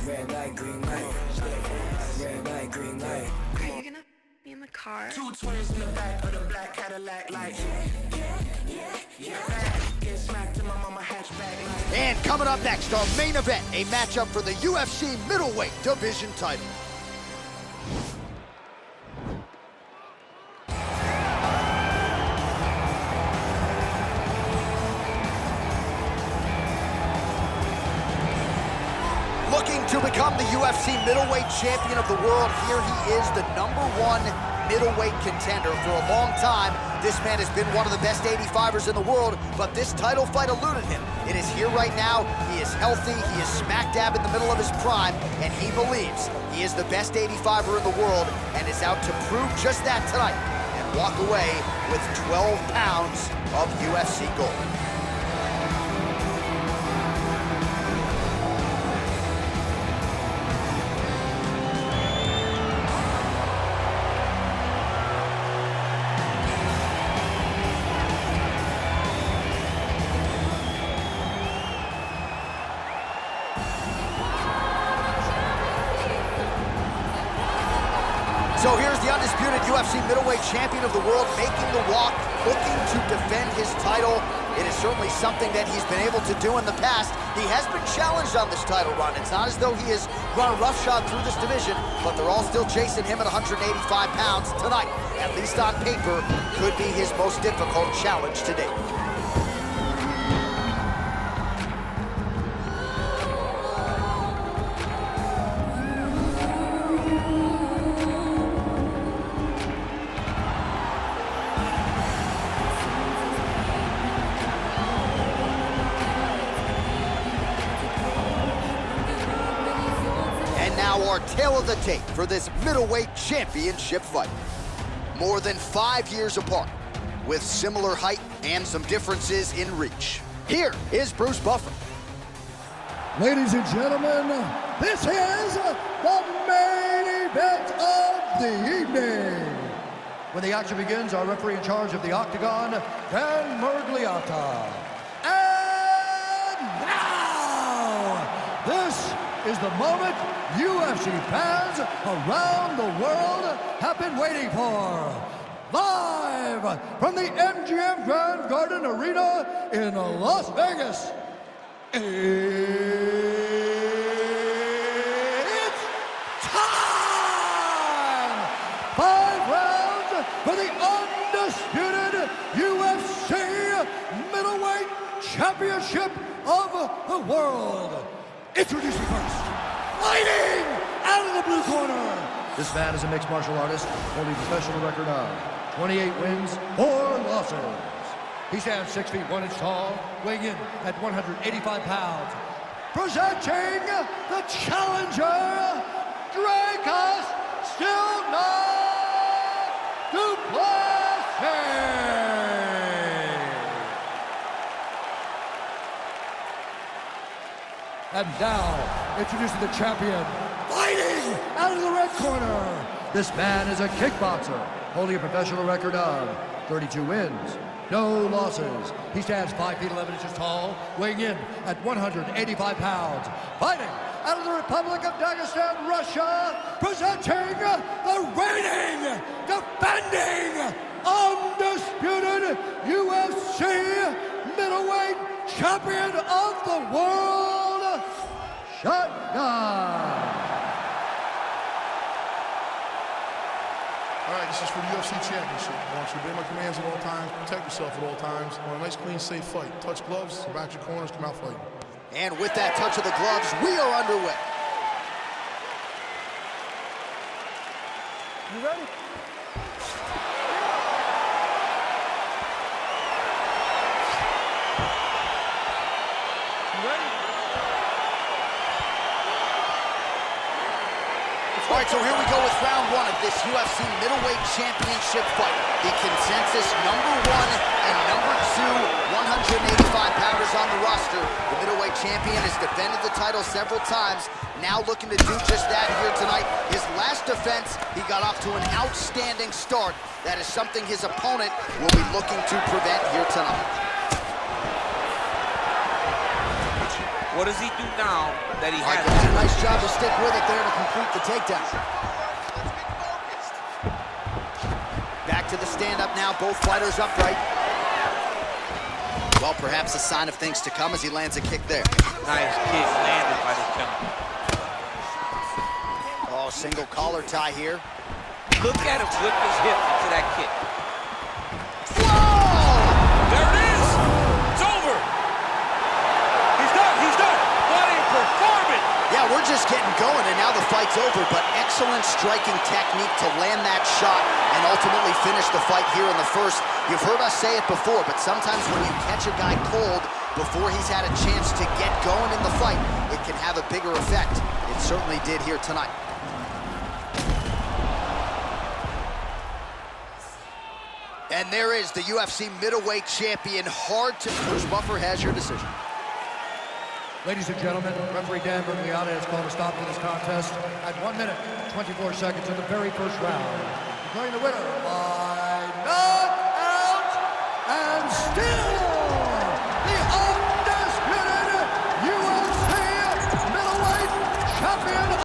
Red light, green light. Red light, green light. Are you gonna be in the car? Two twins in the back of the black Cadillac, like get smacked in my mama hatchback, like. And coming up next, our main event, a matchup for the UFC middleweight division title. Looking to become the UFC middleweight champion of the world, here he is, the #1 middleweight contender. For a long time, this man has been one of the best 85ers in the world, but this title fight eluded him. It is here right now. He is healthy. He is smack dab in the middle of his prime, and he believes he is the best 85er in the world and is out to prove just that tonight and walk away with 12 pounds of UFC gold. So here's the undisputed UFC middleweight champion of the world making the walk, looking to defend his title. It is certainly something that he's been able to do in the past. He has been challenged on this title run. It's not as though he has run roughshod through this division, but they're all still chasing him at 185 pounds tonight. At least on paper, could be his most difficult challenge to date. Now our tale of the tape for this middleweight championship fight. More than 5 years apart, with similar height and some differences in reach. Here is Bruce Buffer. Ladies and gentlemen, this is the main event of the evening. When the action begins, our referee in charge of the Octagon, Dan Murgliata. And now, this is the moment UFC fans around the world have been waiting for. Live from the MGM Grand Garden Arena in Las Vegas, it's time! 5 rounds for the undisputed UFC middleweight championship of the world. Introducing first, fighting out of the blue corner. This man is a mixed martial artist holding a professional record of 28 wins, 4 losses. He stands 6 feet 1 inch tall, weighing in at 185 pounds. Presenting the challenger, Dracus Still Not Duplessis. And now, introducing the champion, fighting out of the red corner. This man is a kickboxer, holding a professional record of 32 wins, no losses. He stands 5 feet 11 inches tall, weighing in at 185 pounds. Fighting out of the Republic of Dagestan, Russia, presenting the reigning, defending, undisputed UFC middleweight champion of the world, Shotgun. All right, this is for the UFC Championship. I want you to obey my commands at all times, protect yourself at all times. I want a nice, clean, safe fight. Touch gloves, back your corners, come out fighting. And with that touch of the gloves, we are underway. You ready? All right, so here we go with round 1 of this UFC middleweight championship fight. The consensus #1 and #2 185-pounders on the roster. The middleweight champion has defended the title several times, now looking to do just that here tonight. His last defense, he got off to an outstanding start. That is something his opponent will be looking to prevent here tonight. What does he do now that he Mike has? does a nice job to stick with it there to complete the takedown. Back to the stand-up now, both fighters upright. Well, perhaps a sign of things to come as he lands a kick there. Nice kick landed by this gentleman. Oh, single collar tie here. Look at him whip his hip into that kick. Whoa! There it is! It's over! He's done! He's done! What a performance! Yeah, we're just getting going, and now the fight's over, but excellent striking technique to land that shot and ultimately finish the fight here in the first. You've heard us say it before, but sometimes when you catch a guy cold before he's had a chance to get going in the fight, it can have a bigger effect. It certainly did here tonight. And there is the UFC middleweight champion. Hard to... Bruce Buffer has your decision. Ladies and gentlemen, referee Dan Bergliata has called a stop to this contest at 1 minute, 24 seconds of the very first round. Declaring the winner by knockout and still